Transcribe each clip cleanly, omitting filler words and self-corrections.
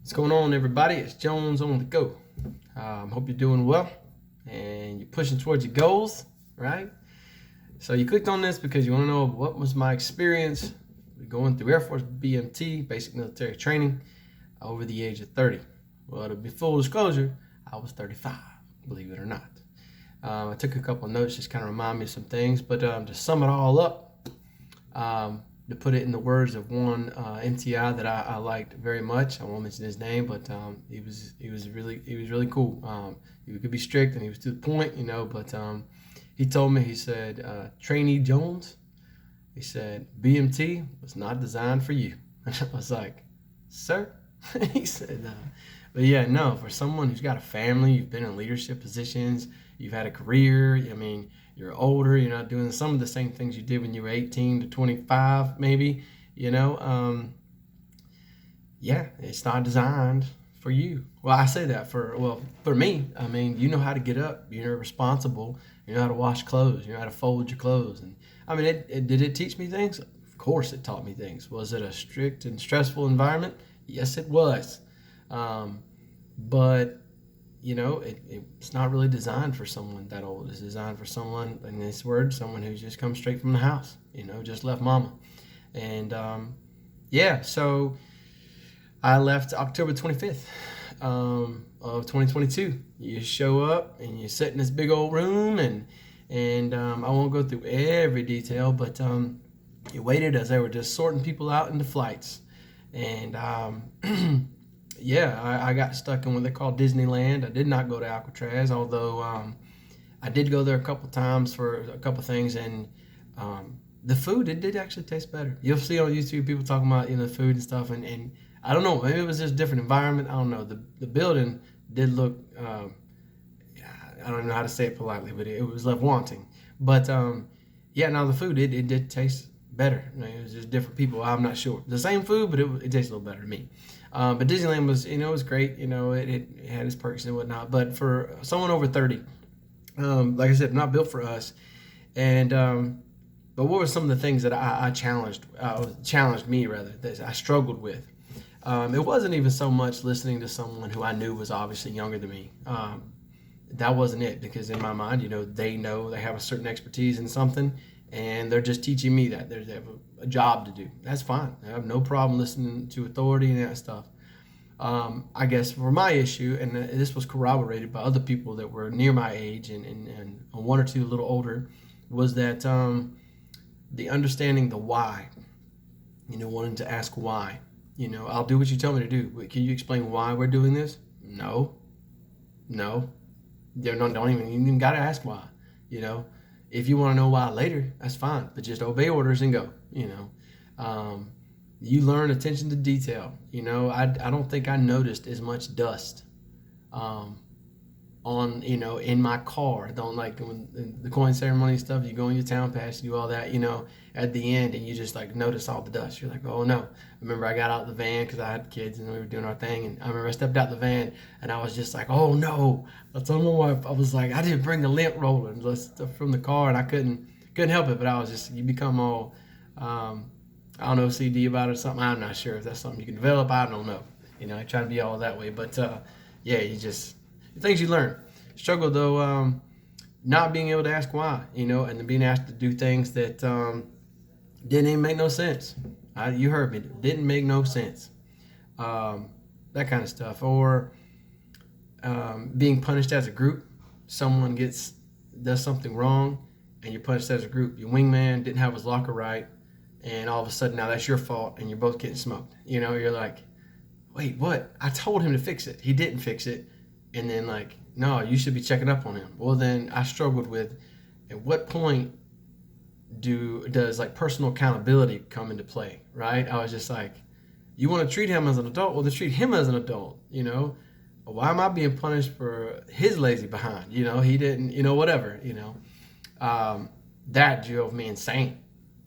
What's going on, everybody? It's Jones on the go. Hope you're doing well and you're pushing towards your goals, right? So you clicked on this because you want to know what was my experience going through Air Force BMT, basic military training, over the age of 30. Well, to be full disclosure, I was 35, believe it or not. I took a couple of notes, just kind of remind me of some things, but to sum it all up, to put it in the words of one MTI that I liked very much. I won't mention his name, but he was really cool. He could be strict and he was to the point, But he told me, he said, "Trainee Jones," he said, "BMT was not designed for you." And I was like, "Sir?" He said, "But yeah, no. For someone who's got a family, you've been in leadership positions, you've had a career. I mean." You're older, you're not doing some of the same things you did when you were 18 to 25, maybe, yeah, it's not designed for you. Well, I say that for me. I mean, you know how to get up, you're responsible, you know how to wash clothes, you know how to fold your clothes. And I mean, did it teach me things? Of course it taught me things. Was it a strict and stressful environment? Yes, it was. But it's not really designed for someone that old. It's designed for someone, in this word, someone who's just come straight from the house, just left mama. And so I left October 25th of 2022. You show up and you sit in this big old room, and I won't go through every detail, but you waited as they were just sorting people out into flights. And I got stuck in what they call Disneyland. I did not go to Alcatraz, although I did go there a couple times for a couple things, and the food, it did actually taste better. You'll see on YouTube people talking about the food and stuff, and I don't know, maybe it was just a different environment. I don't know. The building did look, I don't know how to say it politely, but it was left wanting. But now the food, it did taste better. It was just different people. I'm not sure. The same food, but it tastes a little better to me. But Disneyland was, was great. It had its perks and whatnot. But for someone over 30, like I said, not built for us. And but what were some of the things that I challenged me rather, that I struggled with? It wasn't even so much listening to someone who I knew was obviously younger than me. That wasn't it, because in my mind, they have a certain expertise in something, and they're just teaching me that. They have a job to do. That's fine. I have no problem listening to authority and that stuff. I guess for my issue, and this was corroborated by other people that were near my age and one or two a little older, was that the understanding the why, wanting to ask why. I'll do what you tell me to do. Can you explain why we're doing this? No. Don't even got to ask why. If you want to know why later, that's fine, but just obey orders and go. You learn attention to detail. I don't think I noticed as much dust on in my car. I don't like when the coin ceremony stuff, you go in your town pass, you do all that, at the end, and you just notice all the dust. You're like, oh no. I remember I got out of the van because I had kids and we were doing our thing, and I remember I stepped out the van and I was just like, oh no. I told my wife, I was like, I didn't bring the lint roller from the car, and I couldn't help it, but I was just, you become all I don't know, CD about it or something. I'm not sure if that's something you can develop. I don't know. I try to be all that way, but you just, things you learn. Struggle though, not being able to ask why, and then being asked to do things that didn't even make no sense. You heard me, didn't make no sense. That kind of stuff. Or being punished as a group. Someone does something wrong, and you're punished as a group. Your wingman didn't have his locker right, and all of a sudden now that's your fault, and you're both getting smoked. You're like, wait, what? I told him to fix it. He didn't fix it. And then no, you should be checking up on him. Well, then I struggled with, at what point does personal accountability come into play, right? I was just like, you want to treat him as an adult? Well, then treat him as an adult, Why am I being punished for his lazy behind? He didn't, whatever, that drove me insane,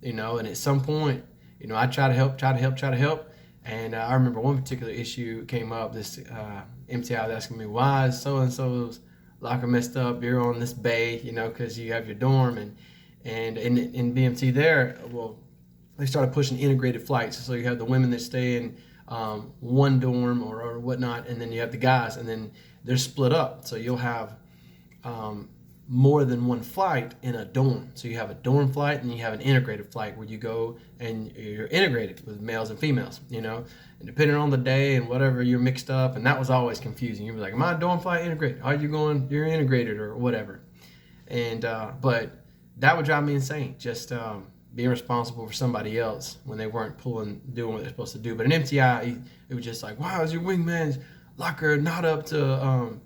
and at some point, I try to help. And I remember one particular issue came up. This MTI was asking me, why is so-and-so's locker messed up? You're on this bay, because you have your dorm. And in BMT there, well, they started pushing integrated flights. So you have the women that stay in one dorm or whatnot, and then you have the guys, and then they're split up. So you'll have more than one flight in a dorm. So you have a dorm flight and you have an integrated flight where you go and you're integrated with males and females, you know, and depending on the day and whatever, you're mixed up. And that was always confusing. You'd be like, am I a dorm flight integrated? Are you going, you're integrated or whatever. And, but that would drive me insane. Just being responsible for somebody else when they weren't doing what they're supposed to do. But an MTI, it was just like, wow, is your wingman's locker not up to,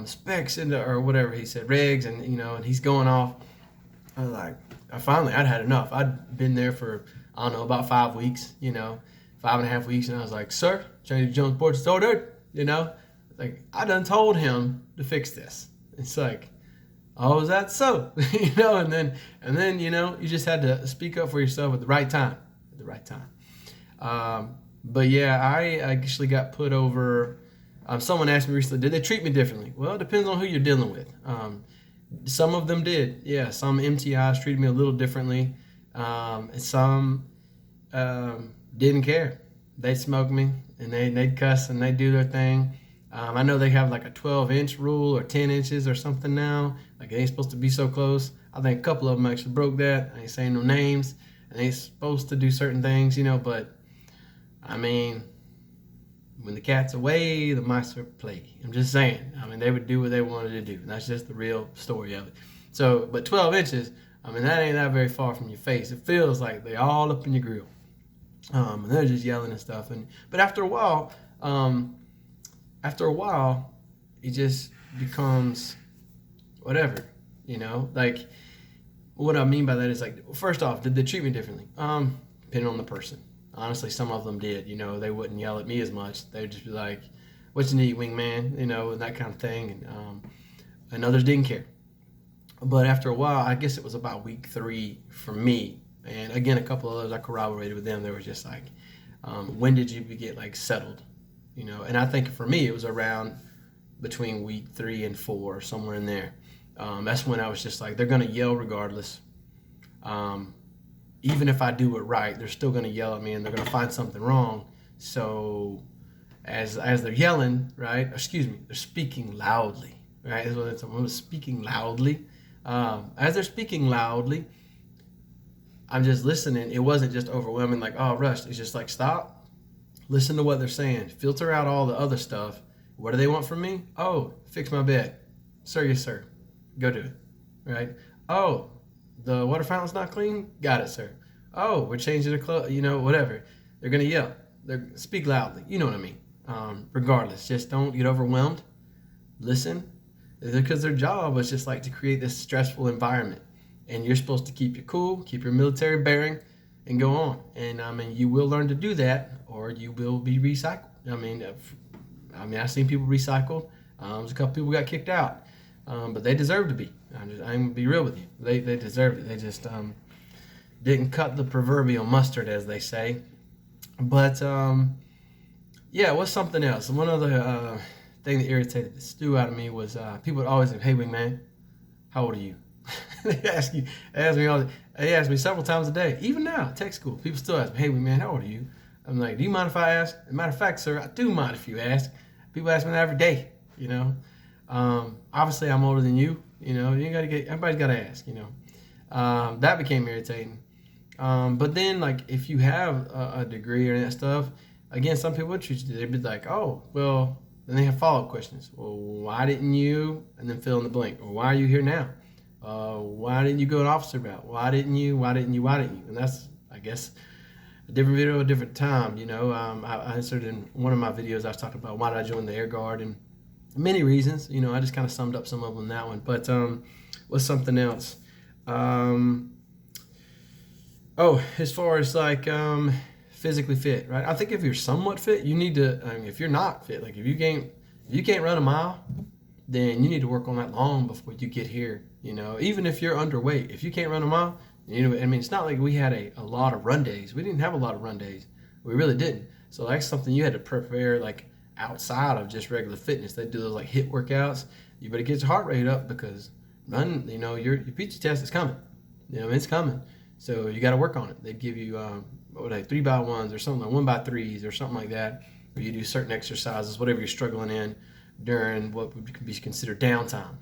specs or whatever he said, regs, and you know, and he's going off. I was like, I'd had enough. I'd been there for, I don't know, about 5 weeks, you know, 5.5 weeks, and I was like, sir, change Jones Porch ordered, you know, like I done told him to fix this. It's like, oh, is that so? You know, and then you know, you just had to speak up for yourself at the right time, but yeah, I actually got put over. Someone asked me recently, did they treat me differently? Well, it depends on who you're dealing with. Some of them did. Yeah, some MTIs treated me a little differently. And some didn't care. They'd smoke me, and they'd cuss, and they'd do their thing. I know they have like a 12-inch rule or 10 inches or something now. Like, it ain't supposed to be so close. I think a couple of them actually broke that. I ain't saying no names. And they ain't supposed to do certain things, you know, but, I mean, when the cat's away, the mice play. I'm just saying. I mean, they would do what they wanted to do. And that's just the real story of it. So, but 12 inches, I mean, that ain't that very far from your face. It feels like they all up in your grill. And they're just yelling and stuff. But after a while, it just becomes whatever, you know? Like, what I mean by that is, like, first off, did they treat me differently? Depending on the person. Honestly, some of them did, you know, they wouldn't yell at me as much. They would just be like, what you need, wingman, you know, and that kind of thing. And others didn't care. But after a while, I guess it was about week 3 for me. And again, a couple of others I corroborated with them. They were just like, when did you get like settled? You know, and I think for me, it was around between week 3 and 4, somewhere in there. That's when I was just like, they're going to yell regardless. Even if I do it right, they're still going to yell at me and they're going to find something wrong. So as they're yelling, right, they're speaking loudly, right? That's what someone was speaking loudly. As they're speaking loudly, I'm just listening. It wasn't just overwhelming, like, oh, rushed. It's just like, stop, listen to what they're saying, filter out all the other stuff. What do they want from me? Oh, fix my bed. Sir, yes, sir. Go do it, right? Oh, the water fountain's not clean? Got it, sir. Oh, we're changing the clothes, you know, whatever. They're going to yell. Speak loudly. You know what I mean. Regardless, just don't get overwhelmed. Listen. Because their job was just like to create this stressful environment. And you're supposed to keep your cool, keep your military bearing, and go on. And, I mean, you will learn to do that, or you will be recycled. I mean, I've seen people recycled. There's a couple people got kicked out. But they deserve to be. I'm going to be real with you. They deserved it. They just didn't cut the proverbial mustard, as they say. But, yeah, what's something else? One other thing that irritated the stew out of me was people would always say, hey, wingman, how old are you? They ask me several times a day. Even now, tech school, people still ask me, hey, wingman, how old are you? I'm like, do you mind if I ask? As a matter of fact, sir, I do mind if you ask. People ask me that every day, you know. Obviously, I'm older than you. You know, everybody's got to ask. You know, that became irritating. But then, like, if you have a degree or that stuff, again, some people would treat you. They'd be like, oh, well. Then they have follow-up questions. Well, why didn't you? And then fill in the blank. Or why are you here now? Why didn't you go an officer route? Why didn't you? And that's, I guess, a different video, a different time. You know, I answered in one of my videos. I was talking about why did I join the Air Guard and many reasons. You know, I just kind of summed up some of them in that one. But what's something else? As far as like physically fit, right? I think if you're somewhat fit, you need to. I mean, if you're not fit, like if you can't run a mile, then you need to work on that long before you get here. You know, even if you're underweight, if you can't run a mile, you know, I mean, it's not like we had a lot of run days. We didn't have a lot of run days. We really didn't. So that's something you had to prepare, like outside of just regular fitness. They do those like HIIT workouts. You better get your heart rate up because run. You know, your PT test is coming. You know, it's coming. So you got to work on it. They give you like 3x1s or something, like 1x3s or something like that, where you do certain exercises, whatever you're struggling in during what would be considered downtime.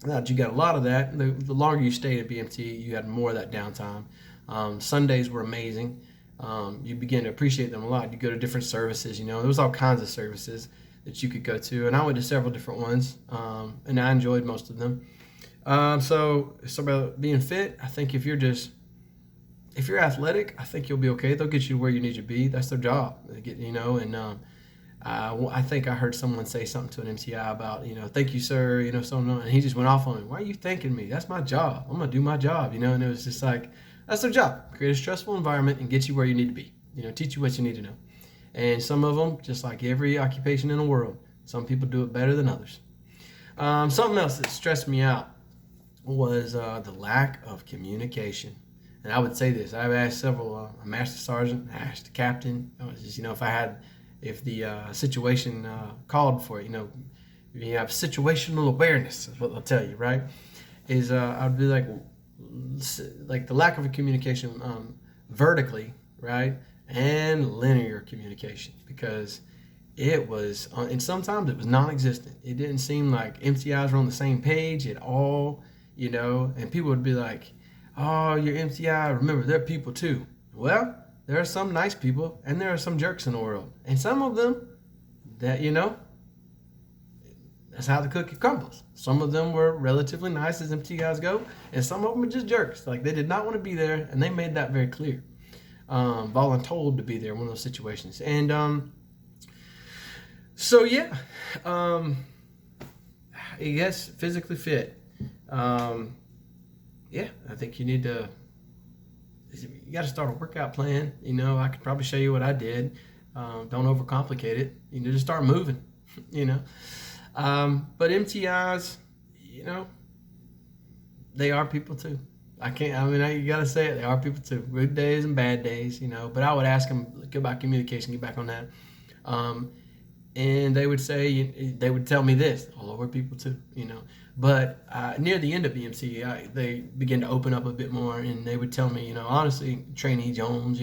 Now that you got a lot of that, the longer you stayed at BMT, you had more of that downtime. Sundays were amazing. You begin to appreciate them a lot. You go to different services, there was all kinds of services that you could go to, and I went to several different ones, and I enjoyed most of them. So it's about being fit. I think if you're athletic, I think you'll be okay. They'll get you where you need to be. That's their job. They get, and I think I heard someone say something to an MTI about, thank you, sir, something, and he just went off on me. Why are you thanking me? That's my job. I'm going to do my job, and it was just like, that's their job. Create a stressful environment and get you where you need to be, teach you what you need to know. And some of them, just like every occupation in the world, some people do it better than others. Something else that stressed me out was the lack of communication. And I would say this, I've asked several, a master sergeant, asked the captain, just, if the situation called for it, you have situational awareness is what they'll tell you, right? I'd be like the lack of a communication vertically, right? And linear communication, because it was, and sometimes it was non-existent. It didn't seem like MTIs were on the same page at all, and people would be like, oh, you're MTI, remember, they're people too. Well, there are some nice people, and there are some jerks in the world. And some of them that, that's how the cookie crumbles. Some of them were relatively nice as MT guys go, and some of them are just jerks. Like, they did not want to be there, and they made that very clear. Voluntold to be there in one of those situations. And so, yeah, I guess physically fit. Yeah, I think you got to start a workout plan. I could probably show you what I did. Don't overcomplicate it. Just start moving, But MTIs, they are people too. You got to say it. They are people too. Good days and bad days, But I would ask them about communication, get back on that. And they would say, they would tell me this, all over people too, But near the end of BMC, they began to open up a bit more, and they would tell me, honestly, Trainee Jones,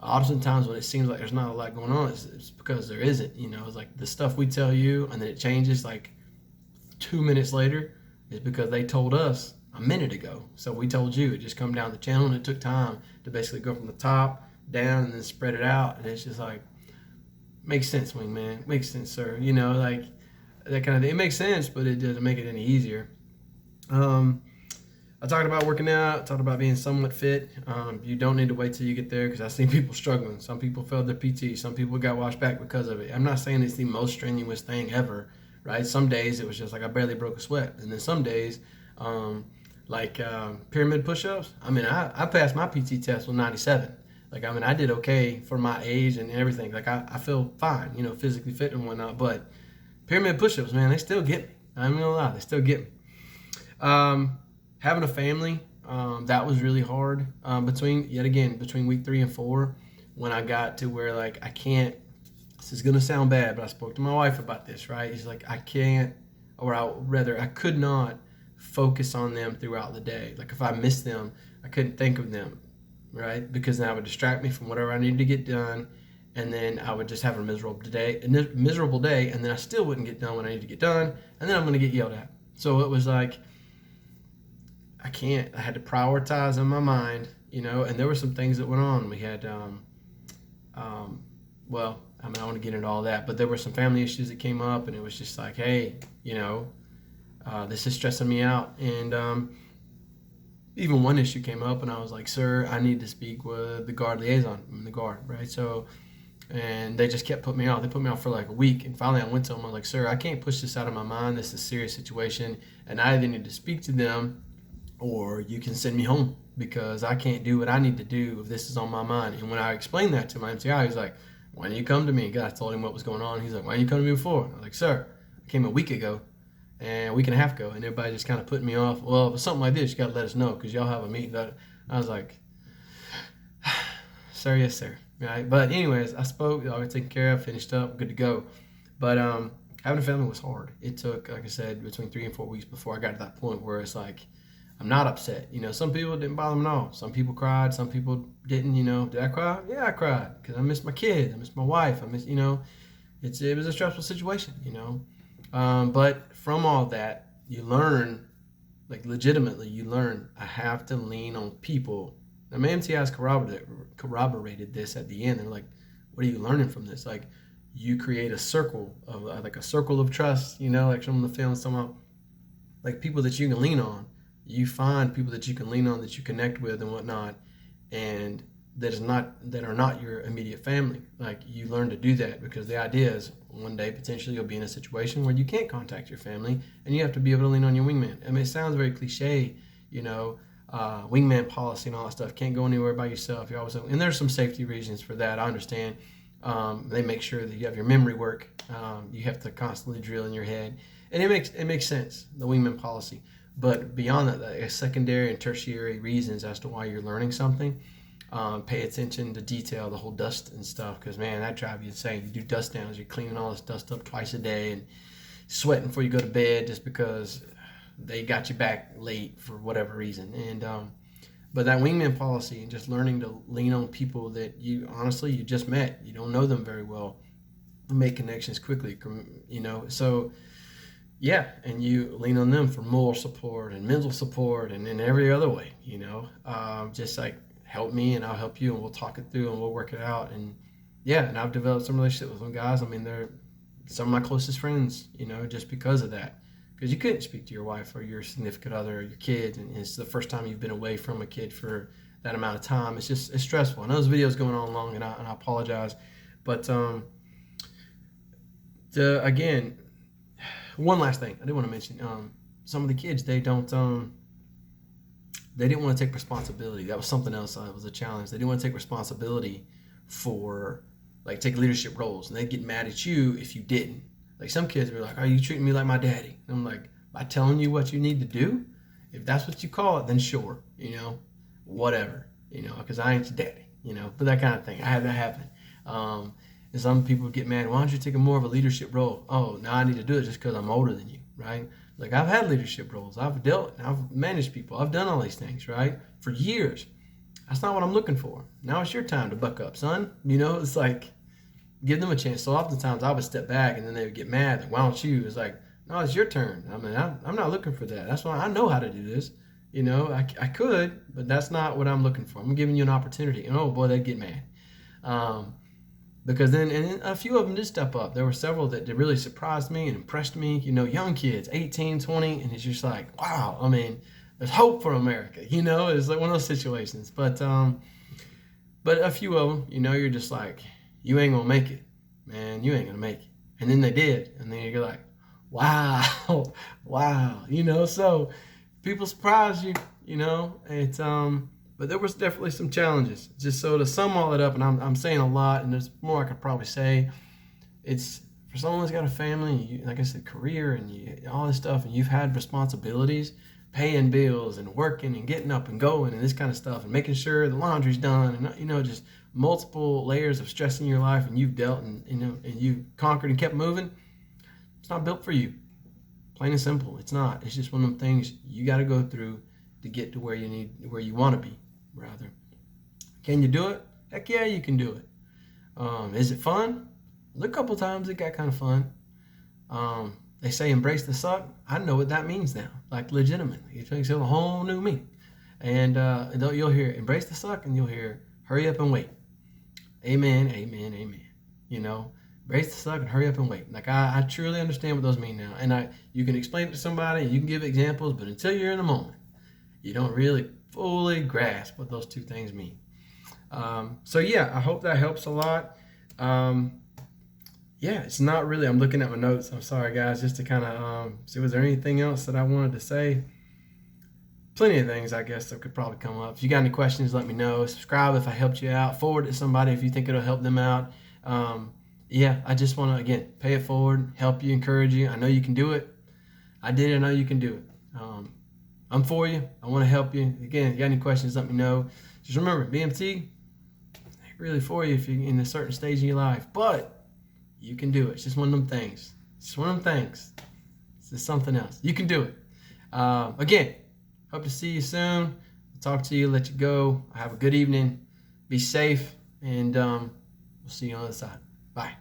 oftentimes when it seems like there's not a lot going on, it's because there isn't, It's like the stuff we tell you, and then it changes like 2 minutes later, is because they told us a minute ago. So we told you, it just come down the channel, and it took time to basically go from the top down and then spread it out, and it's just like, makes sense, wingman, makes sense, sir, like that kind of thing. It makes sense, but it doesn't make it any easier. I talked about working out, talked about being somewhat fit. You don't need to wait till you get there, because I've seen people struggling. Some people failed their PT. Some people got washed back because of it. I'm not saying it's the most strenuous thing ever, right? Some days it was just like I barely broke a sweat. And then some days, pyramid push-ups, I passed my PT test with 97. I did okay for my age and everything. I feel fine, physically fit and whatnot. But pyramid push-ups, man, they still get me. I'm not gonna lie, they still get me. Having a family, that was really hard. Between week 3 and 4, when I got to where I can't. This is gonna sound bad, but I spoke to my wife about this. Right? It's like I could not focus on them throughout the day. If I missed them, I couldn't think of them. Right? Because then I would distract me from whatever I needed to get done, and then I would just have a miserable day, and then I still wouldn't get done what I need to get done, and then I'm going to get yelled at. So it was like, I had to prioritize in my mind, and there were some things that went on. We had, I don't want to get into all that, but there were some family issues that came up, and it was just like, hey, this is stressing me out. And even one issue came up, and I was like, sir, I need to speak with the guard liaison, the guard, right? So, and they just kept putting me off. They put me off for like a week, and finally I went to them. I was like, sir, I can't push this out of my mind. This is a serious situation, and I either need to speak to them, or you can send me home, because I can't do what I need to do if this is on my mind. And when I explained that to my MTI, he was like, why didn't you come to me? I told him what was going on. He's like, why didn't you come to me before? I was like, sir, I came a week ago. And a week and a half ago, and everybody just kind of put me off. Well, if it's something like this, you got to let us know, because y'all have a meeting. I was like, sir, yes, sir. Right? But anyways, I spoke, I got taken care of, finished up, good to go. But having a family was hard. It took, like I said, between 3 and 4 weeks before I got to that point where it's like, I'm not upset. Some people didn't bother them at all. Some people cried. Some people didn't. Did I cry? Yeah, I cried because I miss my kids. I miss my wife. I miss. It was a stressful situation. But from all that, you learn, like legitimately, you learn. I have to lean on people. And my MTIs corroborated this at the end. They're like, "What are you learning from this?" Like, you create a circle of like a circle of trust. Like some of the films, some like people that you can lean on. You find people that you can lean on, that you connect with and whatnot, and that are not your immediate family. Like, you learn to do that because the idea is one day potentially you'll be in a situation where you can't contact your family, and you have to be able to lean on your wingman. I mean, it sounds very cliche, wingman policy and all that stuff. Can't go anywhere by yourself. You always and there's some safety reasons for that. I understand. They make sure that you have your memory work. You have to constantly drill in your head, and it makes sense, the wingman policy. But beyond that, secondary and tertiary reasons as to why you're learning something, pay attention to detail, the whole dust and stuff, because, man, that drives you insane. You do dust downs, you're cleaning all this dust up twice a day and sweating before you go to bed just because they got you back late for whatever reason. And but that wingman policy and just learning to lean on people that you just met, you don't know them very well, make connections quickly, so yeah, and you lean on them for moral support and mental support and in every other way, just like, help me and I'll help you, and we'll talk it through and we'll work it out. And yeah, and I've developed some relationship with some guys. I mean, they're some of my closest friends, just because of that. Because you couldn't speak to your wife or your significant other or your kids, and it's the first time you've been away from a kid for that amount of time. It's stressful. I know this video is going on long, and I apologize. But again, one last thing I did want to mention. Some of the kids, they didn't want to take responsibility. That was something else. It was a challenge. They didn't want to take responsibility for, like, take leadership roles, and they'd get mad at you if you didn't. Like, some kids were like, "Are you treating me like my daddy?" And I'm like, by telling you what you need to do, if that's what you call it, then sure, whatever, because I ain't your daddy, but that kind of thing. I had that happen. And some people get mad. Why don't you take more of a leadership role? Oh, now I need to do it just because I'm older than you, right? Like, I've had leadership roles. I've managed people. I've done all these things, right? For years. That's not what I'm looking for. Now it's your time to buck up, son. It's like, give them a chance. So oftentimes I would step back and then they would get mad. Like, why don't you? It's like, no, it's your turn. I mean, I'm not looking for that. That's why I know how to do this. I could, but that's not what I'm looking for. I'm giving you an opportunity. And oh boy, they'd get mad. Because then a few of them did step up. There were several that really surprised me and impressed me. Young kids, 18, 20, and it's just like, wow. I mean, there's hope for America. It's like one of those situations. But a few of them, you're just like, you ain't gonna make it, man. You ain't gonna make it. And then they did, and then you're like, wow, wow. So people surprise you. It's But there was definitely some challenges. Just so to sum all it up, and I'm saying a lot, and there's more I could probably say. It's for someone who's got a family, like I said, career, and all this stuff, and you've had responsibilities, paying bills and working and getting up and going and this kind of stuff, and making sure the laundry's done, and just multiple layers of stress in your life, and you've dealt and you conquered and kept moving. It's not built for you. Plain and simple. It's not. It's just one of them things you got to go through to get to where you want to be. Rather, can you do it? Heck yeah, you can do it. Is it fun? A couple times it got kind of fun. They say embrace the suck. I know what that means now, like legitimately. It makes a whole new meaning. And you'll hear embrace the suck, and you'll hear hurry up and wait. Amen, amen, amen. Embrace the suck and hurry up and wait. Like, I truly understand what those mean now. And you can explain it to somebody, and you can give examples, but until you're in the moment, you don't really fully grasp what those two things mean. So yeah, I hope that helps a lot. Yeah, it's not really, I'm looking at my notes. I'm sorry, guys, just to kind of see, was there anything else that I wanted to say? Plenty of things, I guess, that could probably come up. If you got any questions, let me know. Subscribe if I helped you out. Forward it to somebody if you think it'll help them out. Yeah, I just want to, again, pay it forward, help you, encourage you. I know you can do it. I did it. I know you can do it. I'm for you. I want to help you. Again, if you got any questions, let me know. Just remember, BMT ain't really for you if you're in a certain stage in your life, but you can do it. It's just one of them things. It's just one of them things. It's just something else. You can do it. Again, Hope to see you soon. Talk to you, let you go. Have a good evening. Be safe, and we'll see you on the other side. Bye.